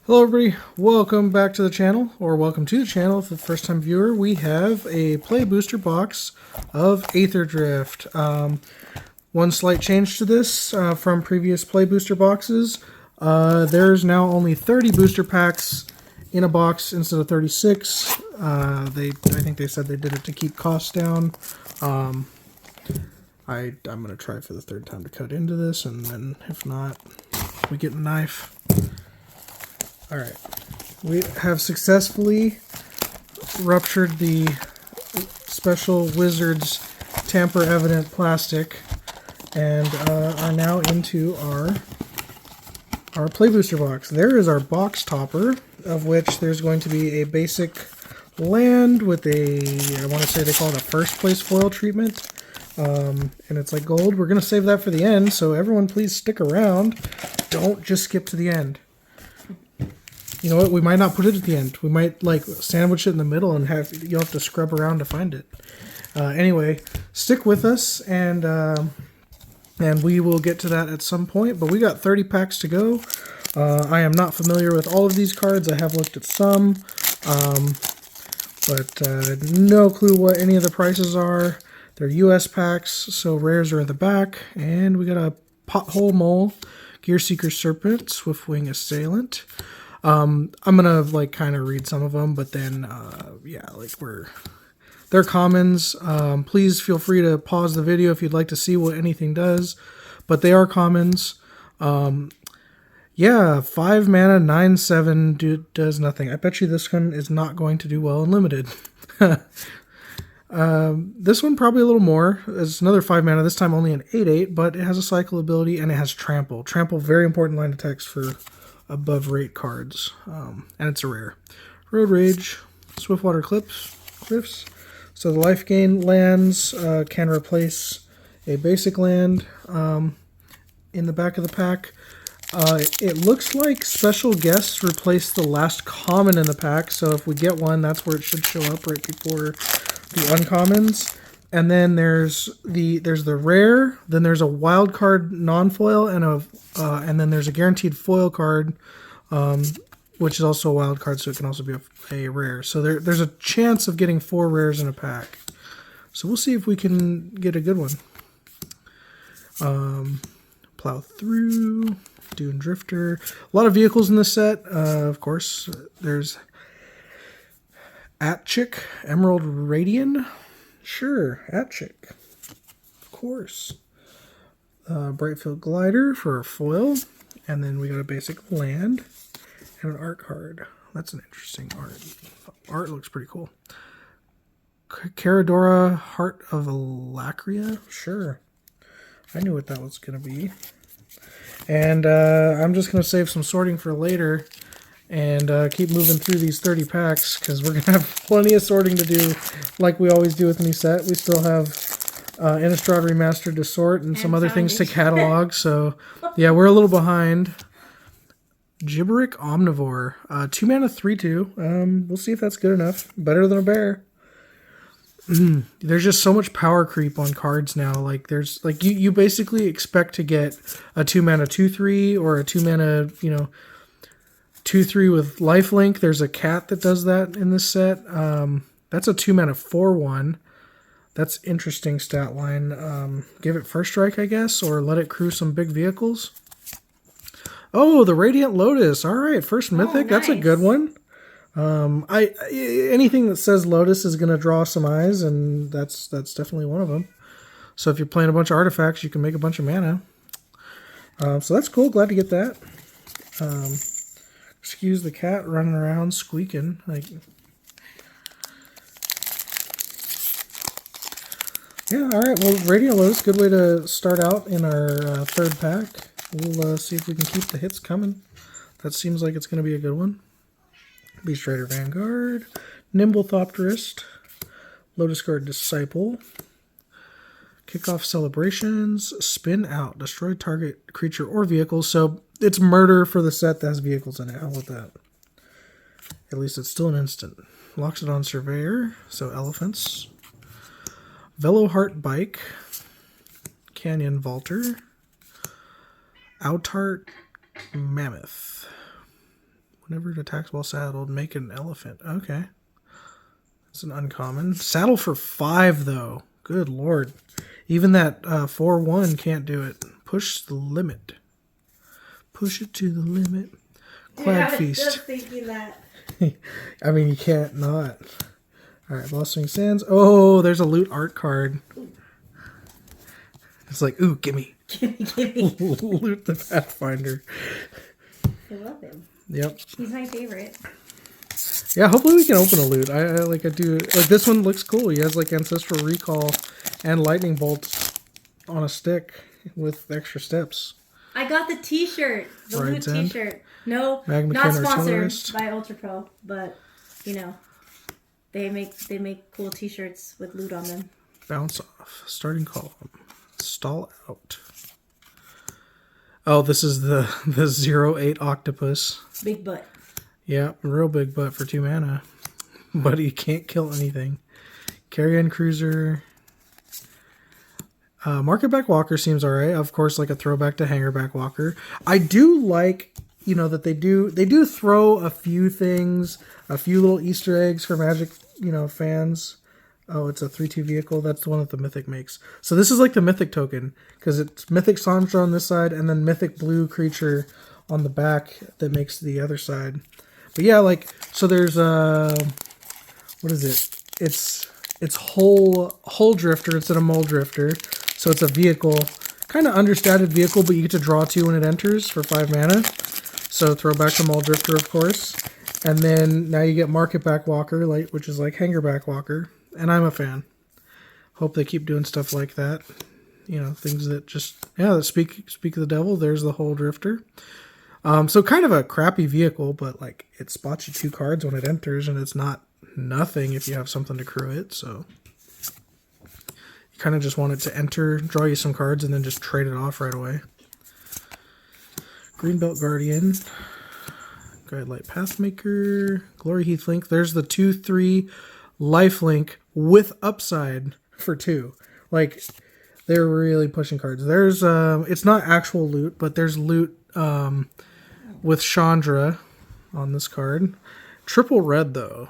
Hello everybody, welcome back to the channel, or welcome to the channel if the first time viewer. We have a play booster box of Aetherdrift. One slight change to this from previous play booster boxes. There's now only 30 booster packs in a box instead of 36. I think they said they did it to keep costs down. I'm going to try for the third time to cut into this, and then if not, we get a knife. Alright, we have successfully ruptured the special Wizards tamper-evident plastic and are now into our play booster box. There is our box topper, of which there's going to be a basic land with a, I want to say they call it a first place foil treatment, and it's like gold. We're going to save that for the end, so everyone please stick around. Don't just skip to the end. You know what? We might not put it at the end. We might like sandwich it in the middle and you'll have to scrub around to find it. Anyway, stick with us and we will get to that at some point. But we got 30 packs to go. I am not familiar with all of these cards. I have looked at some, but no clue what any of the prices are. They're US packs, so rares are in the back. And we got a Pothole Mole, Gearseeker Serpent, Swiftwing Assailant. I'm gonna like kind of read some of them, but then yeah, like they're commons. Please feel free to pause the video if you'd like to see what anything does, but they are commons. Yeah, 5 mana, 9/7 does nothing. I bet you this one is not going to do well in limited. This one probably a little more. It's another 5 mana, this time only an 8/8, but it has a cycle ability and it has trample. Trample, very important line of text for above rate cards, and it's a rare. Road Rage, Swiftwater Cliffs. So the life gain lands can replace a basic land in the back of the pack. It looks like Special Guests replace the last common in the pack, so if we get one, that's where it should show up right before the uncommons. And then there's the rare, then there's a wild card non-foil, and then there's a guaranteed foil card, which is also a wild card, so it can also be a rare. So there's a chance of getting 4 rares in a pack. So we'll see if we can get a good one. Plow Through, Dune Drifter. A lot of vehicles in this set. Of course, there's Atchick, Emerald Radian. Sure, Atchick. Of course. Brightfield Glider for a foil. And then we got a basic land and an art card. That's an interesting art. Art looks pretty cool. Caradora, Heart of Alacria. Sure. I knew what that was going to be. And I'm just going to save some sorting for later. And keep moving through these 30 packs because we're going to have plenty of sorting to do like we always do with any set. We still have Innistrad Remastered to sort and some other things to catalog. So, yeah, we're a little behind. Gibberick Omnivore. 2 mana, 3/2. We'll see if that's good enough. Better than a bear. There's just so much power creep on cards now. Like, there's like you basically expect to get a 2 mana, 2/3 or a 2 mana, 2/3 with lifelink. There's a cat that does that in this set. That's a 2 mana 4/1. That's interesting stat line. Give it first strike, I guess, or let it crew some big vehicles. Oh, the Radiant Lotus. All right, first mythic. Oh, nice. That's a good one. Anything that says Lotus is going to draw some eyes, and that's definitely one of them. So if you're playing a bunch of artifacts, you can make a bunch of mana. So that's cool. Glad to get that. Excuse the cat running around squeaking. Like, yeah, all right. Well, Radiant Lotus, good way to start out in our third pack. We'll see if we can keep the hits coming. That seems like it's going to be a good one. Beast Rider Vanguard, Nimble Thopterist, Lotus Guard Disciple, Kickoff Celebrations, Spin Out, destroy target creature or vehicle. So it's murder for the set that has vehicles in it. How about that? At least it's still an instant. Loxodon Surveyor, so elephants. Veloheart Bike, Canyon Vaulter, Outart Mammoth. Whenever it attacks while saddled, make an elephant. Okay. It's an uncommon. Saddle for 5, though. Good lord. Even that 4/1 can't do it. Push the limit. Push it to the limit. Quag Feast. I was just thinking that. I mean, you can't not. Alright, Blossoming Sands. Oh, there's a loot art card. It's like, ooh, gimme. Gimme. Loot the Pathfinder. I love him. Yep. He's my favorite. Yeah, hopefully we can open a loot. I do like this one looks cool. He has like Ancestral Recall and Lightning Bolt on a stick with extra steps. I got the t-shirt. The loot t-shirt. No, Magma not Kin sponsored Artillerist. by Ultra Pro, but you know, they make cool t-shirts with loot on them. Bounce off. Starting column. Stall out. Oh, this is the 0/8 octopus. Big butt. Yeah, real big butt for 2 mana. But he can't kill anything. Carrion Cruiser. Marketback Walker seems alright. Of course, like a throwback to Hangerback Walker. I do like, you know, that they do throw a few things, a few little Easter eggs for Magic, you know, fans. Oh, it's a 3/2 vehicle. That's the one that the Mythic makes. So this is like the Mythic token, because it's Mythic Sandra on this side, and then Mythic Blue Creature on the back that makes the other side. But yeah, like, so there's what is it? It's Hull Drifter instead of Mole Drifter. So it's a vehicle, kind of understated vehicle, but you get to draw 2 when it enters for 5 mana. So throw back to Mole Drifter, of course. And then now you get Marketback Walker, like, which is like Hangerback Walker. And I'm a fan. Hope they keep doing stuff like that. You know, things that just, yeah, that speak of the devil. There's the Hull Drifter. So kind of a crappy vehicle, but like it spots you 2 cards when it enters, and it's not nothing if you have something to crew it. So you kind of just want it to enter, draw you some cards, and then just trade it off right away. Greenbelt Guardian. Guidelight Pathmaker. Glory Heathlink. There's the 2/3 lifelink with upside for 2. Like, they're really pushing cards. There's it's not actual loot, but there's loot with Chandra on this card. Triple red though.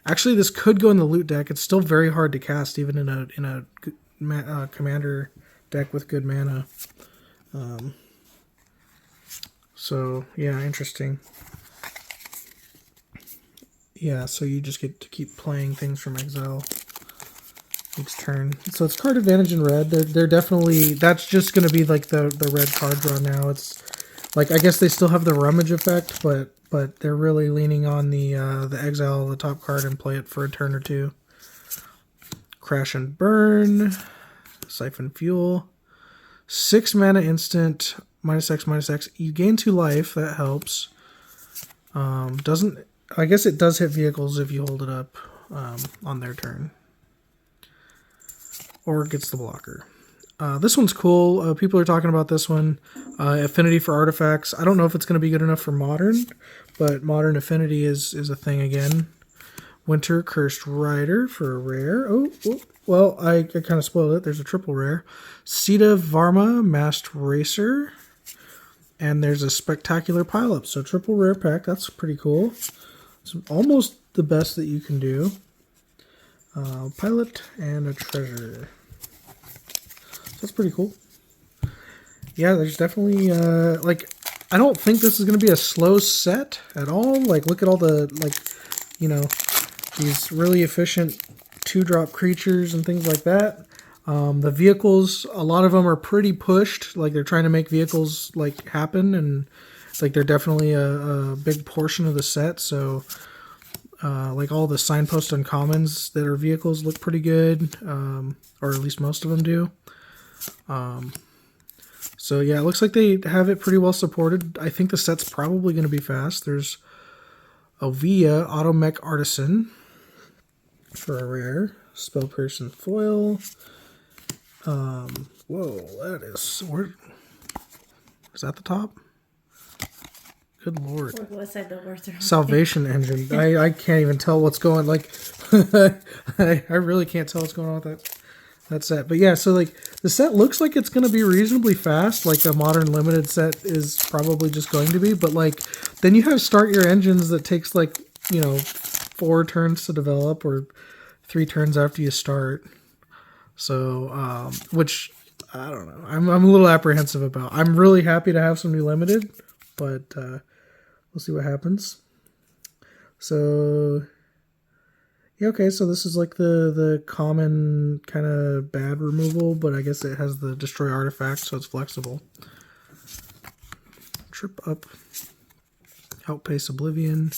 Actually, this could go in the loot deck. It's still very hard to cast, even in a commander deck with good mana. So yeah, interesting. Yeah, so you just get to keep playing things from exile each turn. So it's card advantage in red. They're definitely, that's just going to be like the red card draw now. It's like, I guess they still have the rummage effect, but they're really leaning on the exile of the top card and play it for a turn or 2. Crash and Burn, Siphon Fuel, 6 mana instant, -X/-X. You gain 2 life, that helps. Doesn't, I guess it does hit vehicles if you hold it up on their turn. Or it gets the blocker. This one's cool. People are talking about this one. Affinity for artifacts. I don't know if it's going to be good enough for Modern, but Modern Affinity is a thing again. Winter Cursed Rider for a rare. Oh well, I kind of spoiled it. There's a triple rare. Sita Varma, Masked Racer. And there's a Spectacular Pileup. So triple rare pack. That's pretty cool. It's almost the best that you can do. Pilot and a treasure. That's pretty cool. Yeah, there's definitely, like, I don't think this is going to be a slow set at all. Like, look at all the, like, you know, these really efficient 2-drop creatures and things like that. The vehicles, a lot of them are pretty pushed. Like, they're trying to make vehicles, like, happen. And, like, they're definitely a big portion of the set. So, like, all the signpost uncommons that are vehicles look pretty good. Or at least most of them do. So yeah, it looks like they have it pretty well supported. I think the set's probably going to be fast. There's Ovia, Automech Artisan for a rare. Spell Person Foil. Whoa, that is... Where, is that the top? Good lord. What side the words are? Salvation Engine. I can't even tell what's going... Like, I really can't tell what's going on with that. that set. But yeah, so like the set looks like it's going to be reasonably fast, like a modern limited set is probably just going to be. But like then you have start your engines that takes like, you know, 4 turns to develop or 3 turns after you start. So, which I don't know. I'm a little apprehensive about. I'm really happy to have some new limited, but we'll see what happens. So, yeah, okay. So this is like the common kind of bad removal, but I guess it has the destroy artifact, so it's flexible. Trip up, outpace oblivion.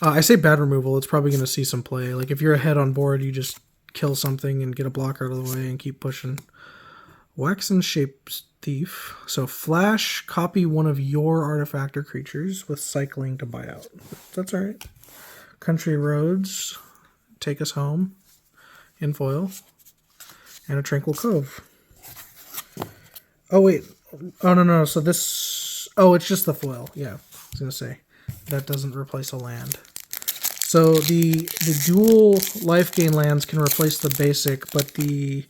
I say bad removal. It's probably going to see some play. Like if you're ahead on board, you just kill something and get a blocker out of the way and keep pushing. Wax and Shape Thief. So flash, copy one of your artifact or creatures with cycling to buy out. That's alright. Country Roads. Take Us Home. In foil. And a Tranquil Cove. Oh, wait. Oh, no. So this... Oh, it's just the foil. Yeah, I was going to say. That doesn't replace a land. So the dual life gain lands can replace the basic, but the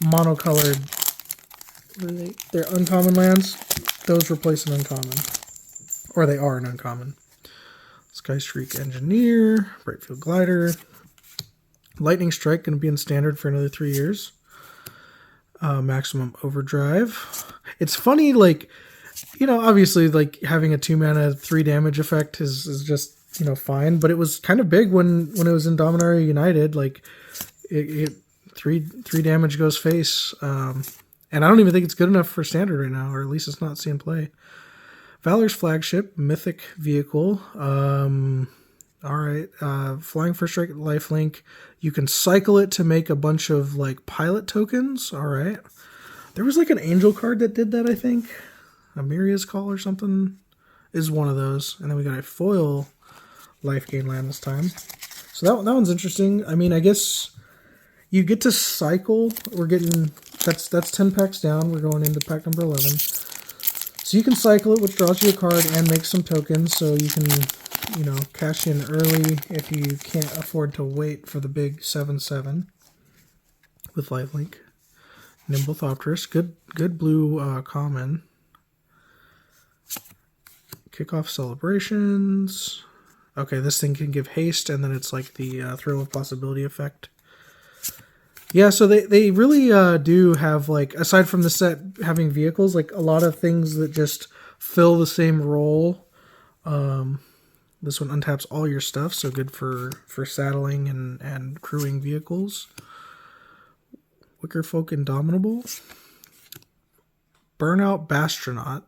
monocolored, they're uncommon lands, those replace an uncommon. Or they are an uncommon. Sky Shriek Engineer, Brightfield Glider, Lightning Strike, going to be in standard for another 3 years. Maximum Overdrive. It's funny, like, you know, obviously, like, having a 2-mana 3 damage effect is just, you know, fine, but it was kind of big when it was in Dominaria United. Like, it 3 damage goes face, and I don't even think it's good enough for standard right now, or at least it's not seeing play. Valor's Flagship, Mythic Vehicle. All right, Flying First Strike, Lifelink. You can cycle it to make a bunch of like pilot tokens. All right, there was like an angel card that did that. I think Amiria's Call or something is one of those, and then we got a foil life gain land this time. So that one's interesting. I mean, I guess you get to cycle. We're getting that's 10 packs down. We're going into pack number 11. So you can cycle it, which draws you a card and makes some tokens. So you can, you know, cash in early if you can't afford to wait for the big 7/7 with lifelink. Nimble Thopterus, good blue common. Kickoff Celebrations. Okay, this thing can give haste, and then it's like the Thrill of Possibility effect. Yeah, so they really do have, like, aside from the set having vehicles, like a lot of things that just fill the same role. This one untaps all your stuff, so good for saddling and crewing vehicles. Wickerfolk Indomitable. Burnout Bastronaut.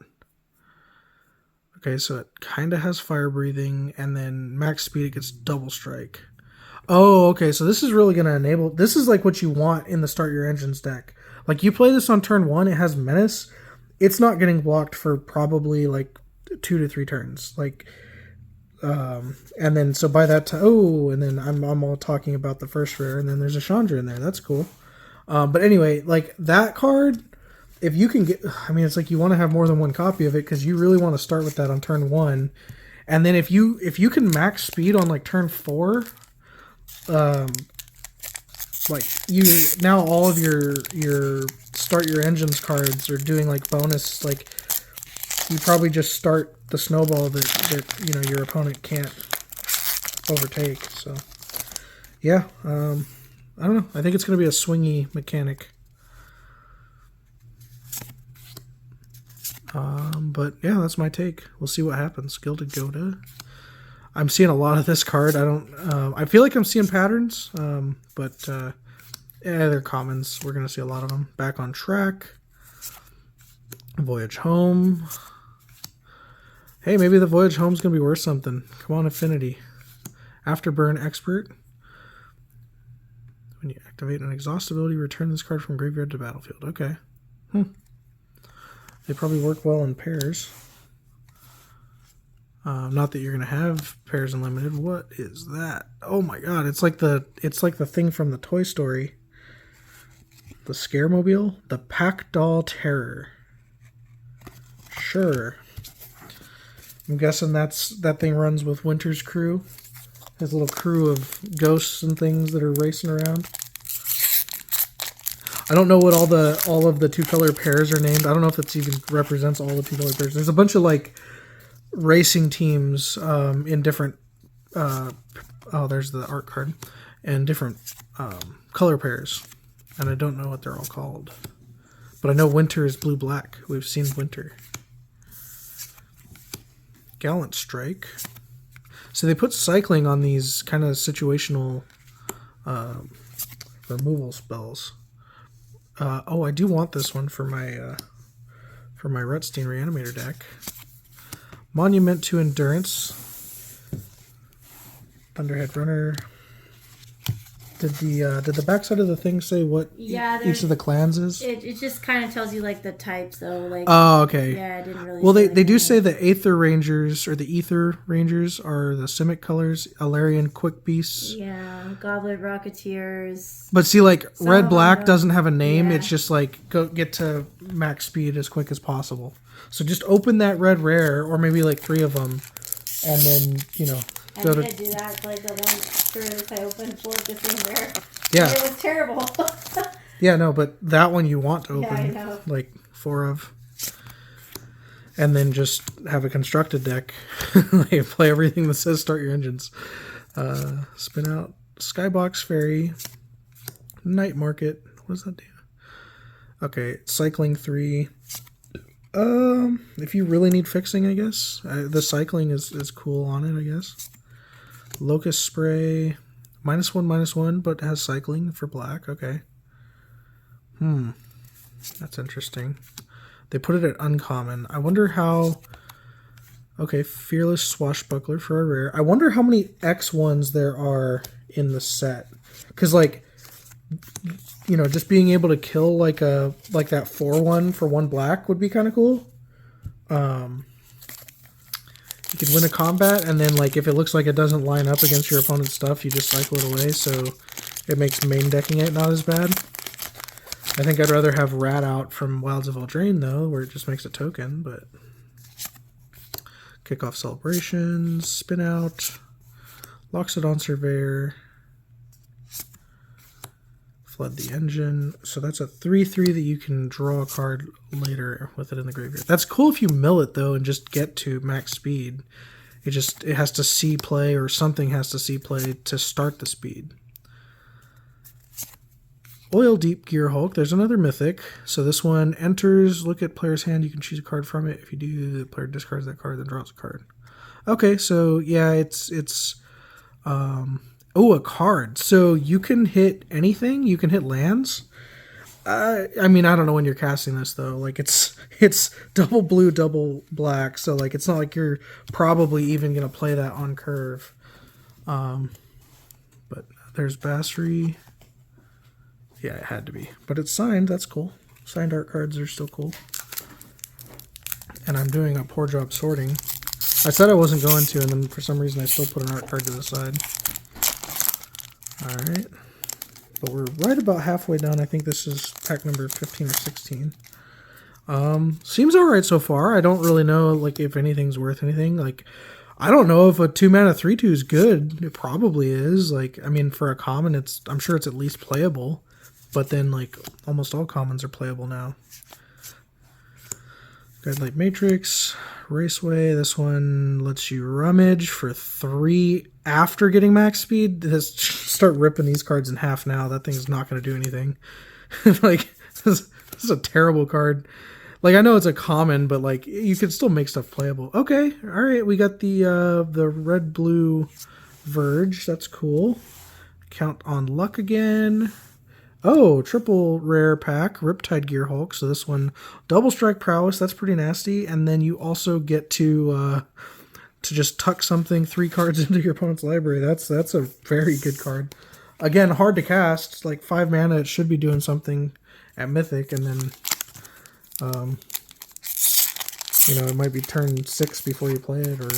Okay, so it kind of has fire breathing, and then max speed, it gets double strike. Oh, okay, so this is really going to enable... This is like what you want in the Start Your Engines deck. Like, you play this on turn 1, it has Menace. It's not getting blocked for probably, like, 2 to 3 turns. Like, and then, so by that time... Oh, and then I'm all talking about the first rare, and then there's a Chandra in there. That's cool. But anyway, like, that card... If you can get, I mean, it's like you want to have more than one copy of it because you really want to start with that on turn 1, and then if you can max speed on like turn 4, like you now all of your Start Your Engines cards are doing like bonus. Like you probably just start the snowball that you know your opponent can't overtake. So yeah, I don't know. I think it's going to be a swingy mechanic. But yeah, that's my take. We'll see what happens. Gilded Goda. I'm seeing a lot of this card. I feel like I'm seeing patterns, but yeah, they're commons. We're going to see a lot of them. Back on Track. Voyage Home. Hey, maybe the Voyage Home's going to be worth something. Come on, Affinity. Afterburn Expert. When you activate an exhaust ability, return this card from graveyard to battlefield. Okay. They probably work well in pairs. Not that you're gonna have pairs unlimited. What is that? Oh my god! It's like the thing from the Toy Story. The Scaremobile, the Pack Doll Terror. Sure. I'm guessing that thing runs with Winter's crew. Has a little crew of ghosts and things that are racing around. I don't know what all of the 2-color pairs are named. I don't know if it's even represents all the 2-color pairs. There's a bunch of like racing teams in different. Oh, there's the art card, and different color pairs, and I don't know what they're all called. But I know Winter is blue-black. We've seen Winter. Gallant Strike. So they put cycling on these kind of situational removal spells. Oh, I do want this one for my Retstein Reanimator deck. Monument to Endurance. Thunderhead Runner. Did the backside of the thing say what each of the clans is? It just kind of tells you like the types though. Like, oh, okay. Yeah, it didn't really. Well, say they do anything. say the Aether Rangers or the Ether Rangers are the Simic colors. Alarian Quick Beasts. Yeah, Goblet Rocketeers. But see, like Some Red of Black them doesn't have a name. yeah. It's just like go get to max speed as quick as possible. So just open that red rare, or maybe like 3 of them, and then I go did to do that. Like the one first I opened 4 different rare. yeah. And it was terrible. Yeah, no, but that one you want to open Yeah, I know. like 4 of. And then just have a constructed deck. Like, play everything that says start your engines. Spin out Skybox Fairy. Night Market. What does that do? Okay, Cycling 3. If you really need fixing, I guess. The cycling is cool on it, I guess. Locust Spray. -1/-1, but has cycling for black. Okay. That's interesting. They put it at uncommon. I wonder how... Okay, Fearless Swashbuckler for a rare. I wonder how many X1s there are in the set. Because, like, just being able to kill, like that 4/1 for 1 black would be kind of cool. You could win a combat, and then, like, if it looks like it doesn't line up against your opponent's stuff, you just cycle it away, so it makes main decking it not as bad. I think I'd rather have Rat out from Wilds of Eldraine, though, where it just makes a token, but... Kickoff Celebrations, Spin Out, Loxodon Surveyor, Flood the Engine. So that's a 3/3 that you can draw a card later with it in the graveyard. That's cool if you mill it, though, and just get to max speed. It has to see play, or something has to see play to start the speed. Oil Deep Gear Hulk. There's another mythic. So this one enters, look at player's hand, you can choose a card from it. If you do, the player discards that card, then draws a card. Okay, so yeah, it's a card. So you can hit anything? You can hit lands? I mean, I don't know when you're casting this, though. Like, it's double blue, double black, so, like, it's not like you're probably even going to play that on curve. But there's Basri. Yeah, it had to be. But it's signed. That's cool. Signed art cards are still cool. And I'm doing a poor job sorting. I said I wasn't going to, and then for some reason I still put an art card to the side. Alright. But we're right about halfway done. I think this is pack number 15 or 16. Seems alright so far. I don't really know, like, if anything's worth anything. Like, I don't know if a 2-mana 3/2 is good. It probably is. Like, I mean, for a common, I'm sure it's at least playable. But then, like, almost all commons are playable now. Guidelight Matrix, Raceway. This one lets you rummage for 3 after getting max speed. Just start ripping these cards in half now. That thing's not going to do anything. Like, this is a terrible card. Like, I know it's a common, but, like, you can still make stuff playable. Okay, all right. We got the red-blue Verge. That's cool. Count on luck again. Oh, triple rare pack, Riptide Gear Hulk. So this one, double strike prowess. That's pretty nasty. And then you also get to just tuck something 3 cards into your opponent's library. That's a very good card. Again, hard to cast. It's like 5 mana. It should be doing something at Mythic, and then it might be turn 6 before you play it, or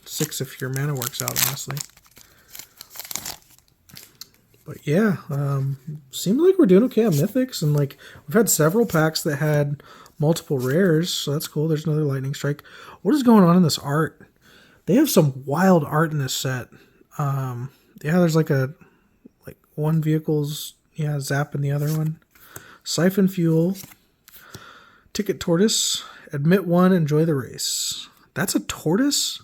6 if your mana works out, honestly. But yeah, seems like we're doing okay on Mythics, and like we've had several packs that had multiple rares, so that's cool. There's another Lightning Strike. What is going on in this art? They have some wild art in this set. Yeah, there's like one vehicle's zap in the other one. Siphon Fuel, Ticket Tortoise, Admit One, Enjoy the Race. That's a tortoise?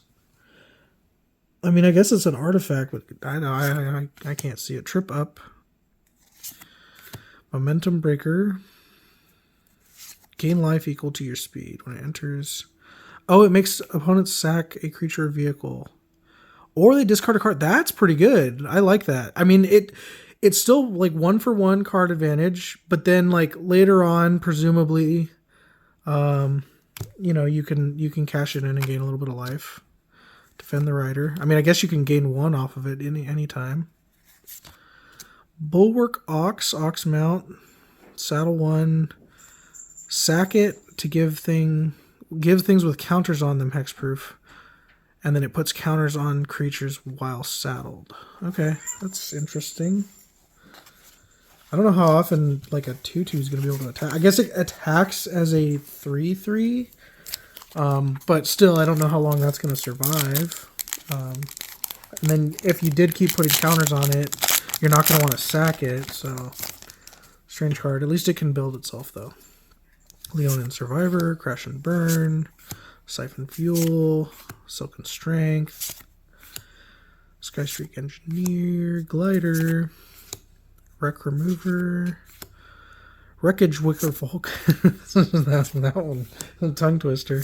I mean, I guess it's an artifact, but I know I can't see it. Trip Up, Momentum Breaker, gain life equal to your speed when it enters. Oh, it makes opponents sack a creature or vehicle. Or they discard a card. That's pretty good. I like that. I mean, it's still like 1-for-1 card advantage, but then like later on, presumably, you know, you can cash it in and gain a little bit of life. Defend the rider. I mean, I guess you can gain 1 off of it any time. Bulwark Ox Mount, Saddle 1, sack it to give things with counters on them hexproof, and then it puts counters on creatures while saddled. Okay, that's interesting. I don't know how often like a 2/2 is going to be able to attack. I guess it attacks as a 3/3, but still, I don't know how long that's going to survive. And then if you did keep putting counters on it, you're not going to want to sack it. So, strange card. At least it can build itself, though. Leonin Survivor, Crash and Burn, Siphon Fuel, Silken Strength, Skystreak Engineer, Glider, Wreck Remover, Wreckage Wicker Folk. that one, tongue twister.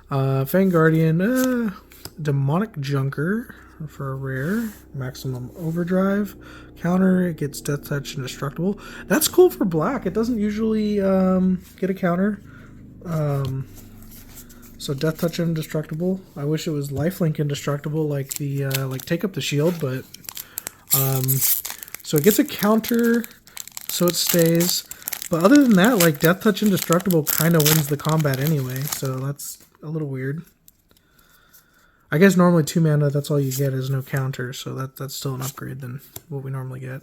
Fang Guardian, Demonic Junker for a rare, Maximum Overdrive. Counter, it gets Death Touch Indestructible. That's cool for black. It doesn't usually get a counter. So Death Touch Indestructible. I wish it was Lifelink Indestructible, like the like Take Up the Shield, but so it gets a counter, so it stays. But other than that, like Death Touch Indestructible kind of wins the combat anyway, so that's a little weird. I guess normally 2 mana, that's all you get is no counter, so that's still an upgrade than what we normally get.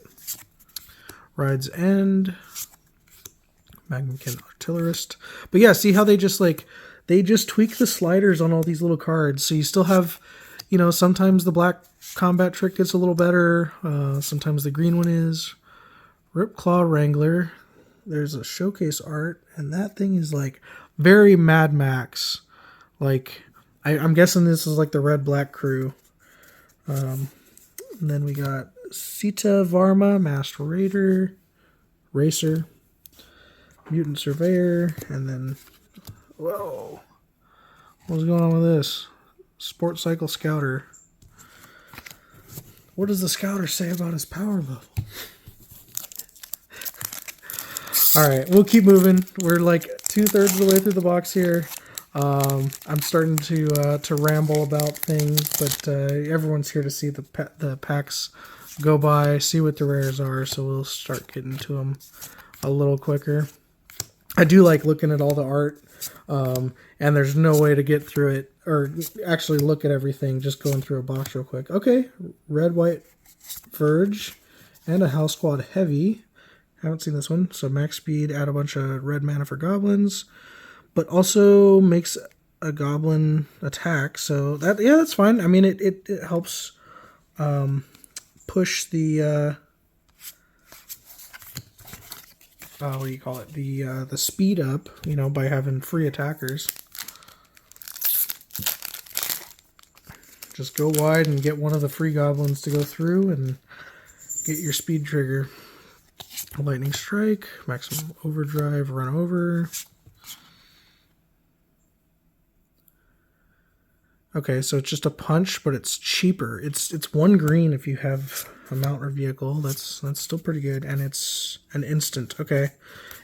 Ride's End, Magnumkin Artillerist. But yeah, see how they just tweak the sliders on all these little cards. So you still have, you know, sometimes the black combat trick gets a little better. Sometimes the green one is. Ripclaw Wrangler. There's a showcase art, and that thing is like very Mad Max. Like, I'm guessing this is like the red-black crew. And then we got Sita Varma, Masked Raider, Racer, Mutant Surveyor, and then, whoa, what's going on with this? Sports Cycle Scouter. What does the Scouter say about his power level? Alright, we'll keep moving. We're like 2/3 of the way through the box here. I'm starting to ramble about things, but everyone's here to see the packs go by, see what the rares are, so we'll start getting to them a little quicker. I do like looking at all the art, and there's no way to get through it, or actually look at everything, just going through a box real quick. Okay, Red, White, Verge, and a House Squad Heavy. Haven't seen this one. So max speed, add a bunch of red mana for goblins, but also makes a goblin attack. So that's fine. I mean, it helps push the what do you call it? The speed up, you know, by having free attackers. Just go wide and get one of the free goblins to go through and get your speed trigger. Lightning Strike, Maximum Overdrive, Run Over. Okay, so it's just a punch, but it's cheaper. It's 1 green if you have a mount or vehicle. That's still pretty good, and it's an instant. Okay,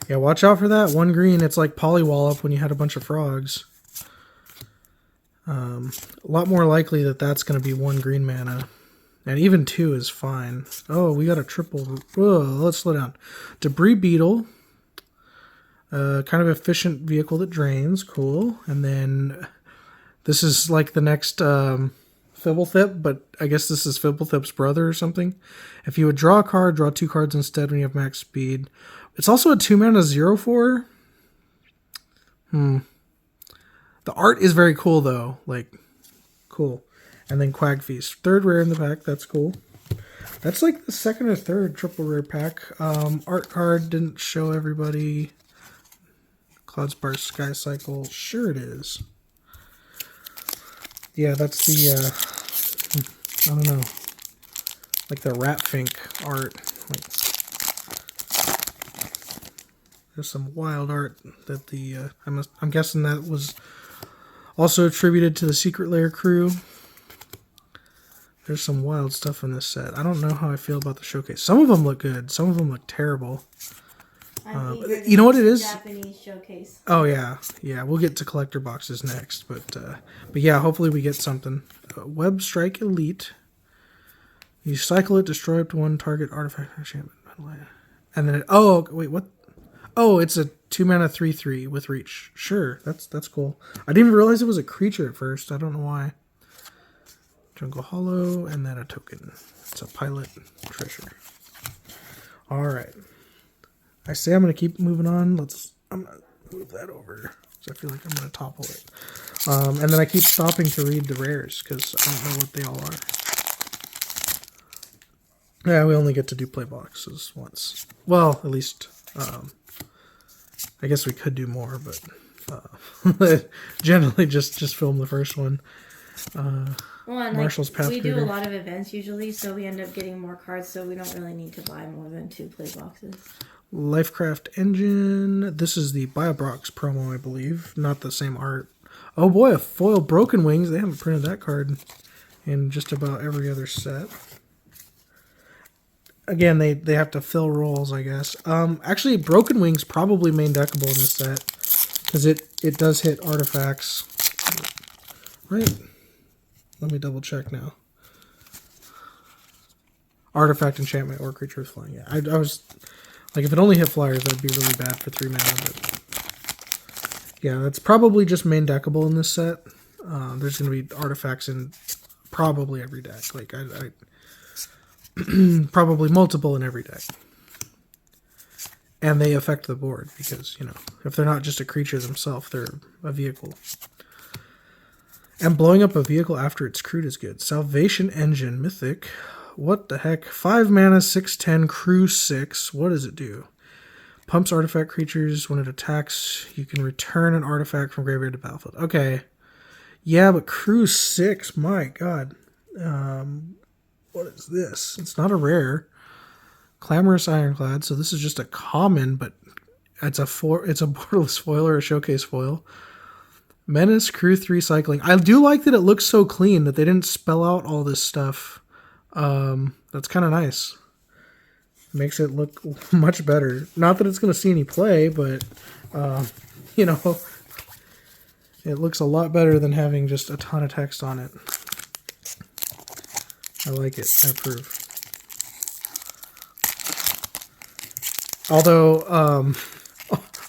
yeah, watch out for that. 1 green. It's like Polywallop when you had a bunch of frogs. A lot more likely that that's going to be 1 green mana. And even 2 is fine. Oh, we got a triple. Whoa, let's slow down. Debris Beetle. Kind of efficient vehicle that drains. Cool. And then this is like the next Fibblethip, but I guess this is Fibblethip's brother or something. If you would draw a card, draw 2 cards instead when you have max speed. It's also a 2 mana 0/4. The art is very cool though. Like, cool. And then Quag Feast. 3rd rare in the pack. That's cool. That's like the second or third triple rare pack. Art card didn't show everybody. Cloudspar Sky Cycle. Sure it is. Yeah, that's the, I don't know, like the Ratfink art. Like, there's some wild art that the, I'm guessing that was also attributed to the Secret Lair crew. There's some wild stuff in this set. I don't know how I feel about the showcase. Some of them look good. Some of them look terrible. You know what it is? Japanese showcase. Oh yeah, yeah. We'll get to collector boxes next, but yeah. Hopefully we get something. Web Strike Elite. You cycle it, destroy up to one target artifact or enchantment, and then oh wait, what? Oh, it's a 2-mana 3/3 with reach. Sure, that's cool. I didn't even realize it was a creature at first. I don't know why. Jungle Hollow, and then a token. It's a pilot treasure. All right. I say I'm going to keep moving on. I'm going to move that over. So I feel like I'm going to topple it. And then I keep stopping to read the rares because I don't know what they all are. Yeah, we only get to do play boxes once. Well, at least, I guess we could do more, but generally just film the first one. Well, Marshall's like, we do Pathfinder. a lot of events usually, so we end up getting more cards, so we don't really need to buy more than 2 play boxes. Lifecraft Engine. This is the Biobrox promo, I believe. Not the same art. Oh boy, a foil Broken Wings. They haven't printed that card in just about every other set. Again, they have to fill roles, I guess. Actually, Broken Wings probably main deckable in this set because it does hit artifacts. Right? Let me double check now. Artifact, enchantment, or creature with flying. Yeah, I was like, if it only hit flyers, that'd be really bad for 3 mana. But yeah, that's probably just main deckable in this set. There's going to be artifacts in probably every deck. Like I probably multiple in every deck, and they affect the board because if they're not just a creature themselves, they're a vehicle. And blowing up a vehicle after it's crewed is good. Salvation Engine, Mythic. What the heck? 5 mana, 6/10, crew 6. What does it do? Pumps artifact creatures. When it attacks, you can return an artifact from graveyard to battlefield. Okay. Yeah, but crew 6, my god. What is this? It's not a rare. Clamorous Ironclad, so this is just a common, but it's a borderless foil or a showcase foil. Menace, crew 3 cycling. I do like that it looks so clean that they didn't spell out all this stuff. That's kind of nice. Makes it look much better. Not that it's going to see any play, but, it looks a lot better than having just a ton of text on it. I like it. I approve. Although,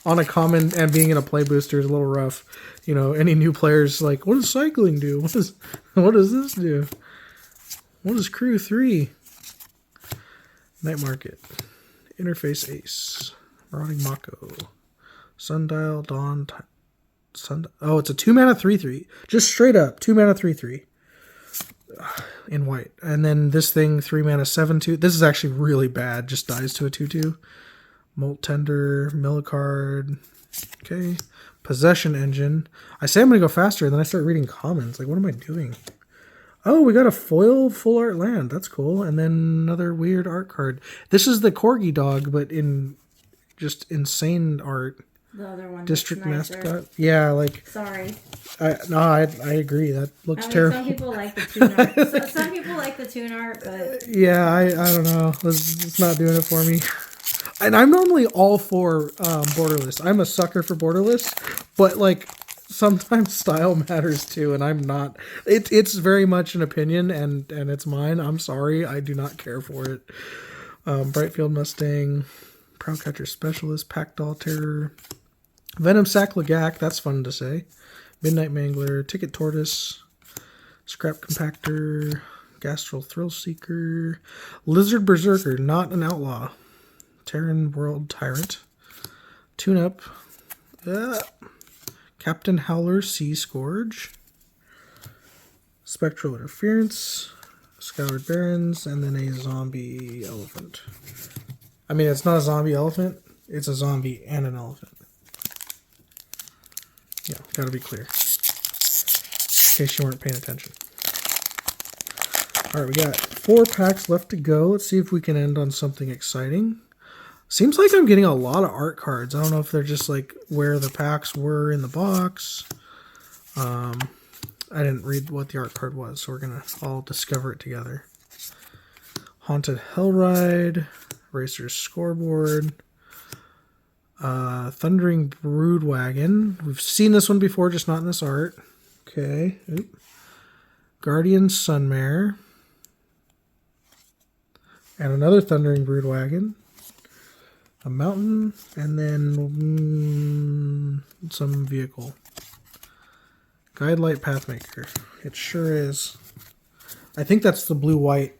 on a common and being in a play booster is a little rough. Any new players like, what does cycling do? What does this do? What is crew 3? Night Market. Interface Ace. Marauding Mako. Sundial, Dawn. Oh, it's a 2 mana 3/3. Just straight up 2 mana 3/3. In white. And then this thing 3 mana 7/2. This is actually really bad. Just dies to a 2/2. Molt Tender, Millicard. Okay. Possession Engine. I say I'm going to go faster, and then I start reading commons. Like, what am I doing? Oh, we got a foil full art land. That's cool. And then another weird art card. This is the Corgi dog, but in just insane art. The other one. District nicer. mascot. Yeah, like. Sorry. I agree. That looks terrible. Some people like the tune art. Some people like the tune art, but yeah, I don't know. It's not doing it for me. And I'm normally all for borderless. I'm a sucker for borderless, but like sometimes style matters too, and I'm not. It's very much an opinion, and it's mine. I'm sorry, I do not care for it. Brightfield Mustang, Prowlcatcher Specialist, Packdoll Terror, Venom Sack Lagak. That's fun to say. Midnight Mangler, Ticket Tortoise, Scrap Compactor, Gastral Thrill Seeker, Lizard Berserker, not an outlaw. Terran World Tyrant, Tune Up, Captain Howler Sea Scourge, Spectral Interference, Scoured Barrens, and then a zombie elephant. I mean, it's not a zombie elephant. It's a zombie and an elephant. Yeah, gotta be clear. In case you weren't paying attention. Alright, we got 4 packs left to go. Let's see if we can end on something exciting. Seems like I'm getting a lot of art cards. I don't know if they're just like where the packs were in the box. I didn't read what the art card was, so we're going to all discover it together. Haunted Hellride, Racer's Scoreboard, Thundering Broodwagon. We've seen this one before, just not in this art. Okay. Oop. Guardian Sunmare. And another Thundering Broodwagon. A mountain, and then some vehicle. Guidelight Pathmaker. It sure is. I think that's the blue-white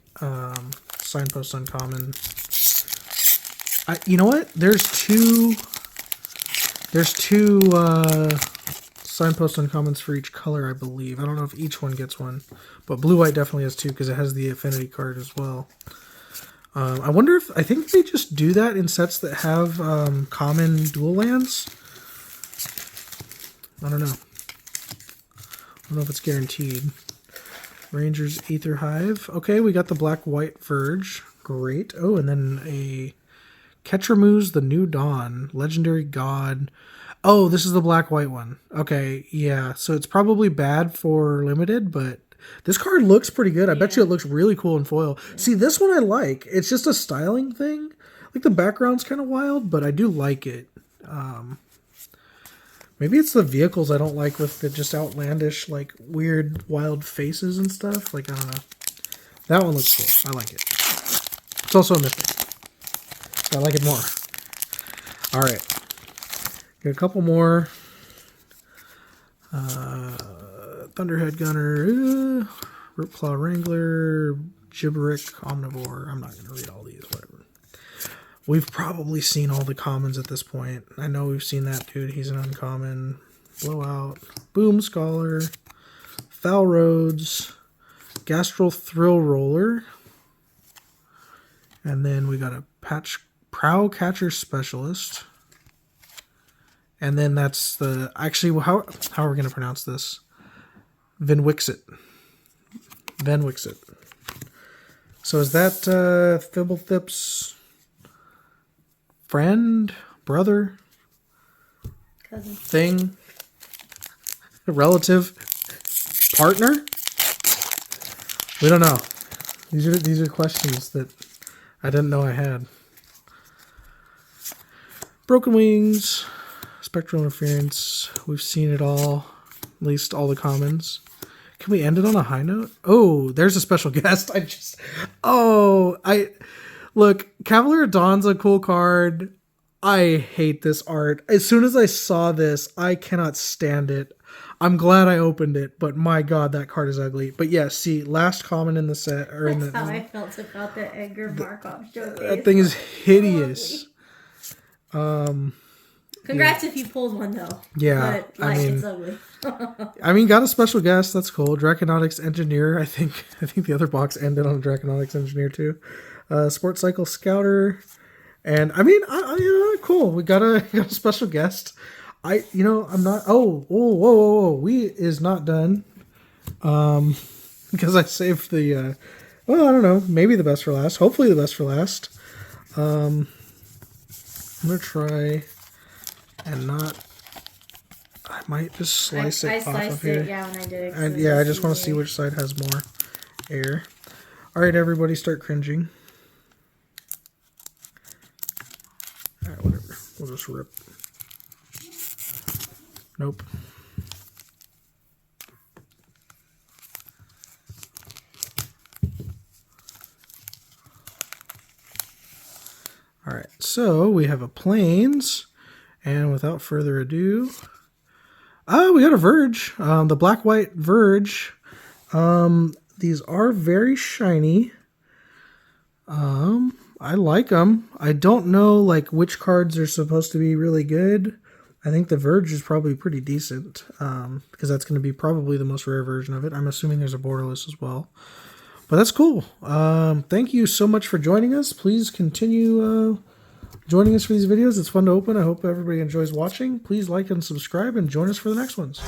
Signpost Uncommon. You know what? There's two Signpost Uncommons for each color, I believe. I don't know if each one gets one, but blue-white definitely has 2 because it has the affinity card as well. I wonder if, I think they just do that in sets that have common dual lands. I don't know. I don't know if it's guaranteed. Ranger's Aether Hive. Okay, we got the black-white Verge. Great. Oh, and then a Ketramuz, the New Dawn. Legendary God. Oh, this is the black-white one. Okay, yeah. So it's probably bad for limited, but this card looks pretty good. I bet you it looks really cool in foil. Yeah. See, this one I like. It's just a styling thing. Like the background's kind of wild, but I do like it. Maybe it's the vehicles I don't like with the just outlandish, like weird, wild faces and stuff. Like, I don't know. That one looks cool. I like it. It's also a mythic. So I like it more. All right. Got a couple more. Thunderhead Gunner, Ripclaw Wrangler, Gibberick Omnivore. I'm not going to read all these, whatever. We've probably seen all the commons at this point. I know we've seen that dude. He's an uncommon. Blowout. Boom Scholar. Foul Roads. Gastral Thrill Roller. And then we got a Prow Catcher Specialist. And then that's the... Actually, how are we going to pronounce this? Venwixit. So is that Fibblethip's friend, brother, cousin, thing, relative, partner? We don't know. These are questions that I didn't know I had. Broken Wings, Spectral Interference. We've seen it all. At least all the commons. Can we end it on a high note? Oh, there's a special guest. Look, Cavalier of Dawn's a cool card. I hate this art. As soon as I saw this, I cannot stand it. I'm glad I opened it, but my god, that card is ugly. But yeah, see, last common in the set. That's how I felt about the Edgar Markov showcase. That thing is hideous. Congrats if you pulled one though. Yeah, but it's ugly. I mean, got a special guest. That's cool. Draconautics Engineer. I think the other box ended on Draconautics Engineer too. Sports Cycle Scouter, and I mean, cool. We got a special guest. I'm not. Whoa! We is not done. Because I saved the. Well, I don't know. Maybe the best for last. Hopefully, the best for last. I'm gonna try. And not, I might just slice it off of here. Yeah, when I did it. I just want to see which side has more air. All right, everybody, start cringing. All right, whatever. We'll just rip. Nope. All right, so we have a Plains. And without further ado, we got a Verge, the black-white Verge. These are very shiny. I like them. I don't know which cards are supposed to be really good. I think the Verge is probably pretty decent because that's going to be probably the most rare version of it. I'm assuming there's a borderless as well. But that's cool. Thank you so much for joining us. Please continue joining us for these videos. It's fun to open. I hope everybody enjoys watching. Please like and subscribe and join us for the next ones.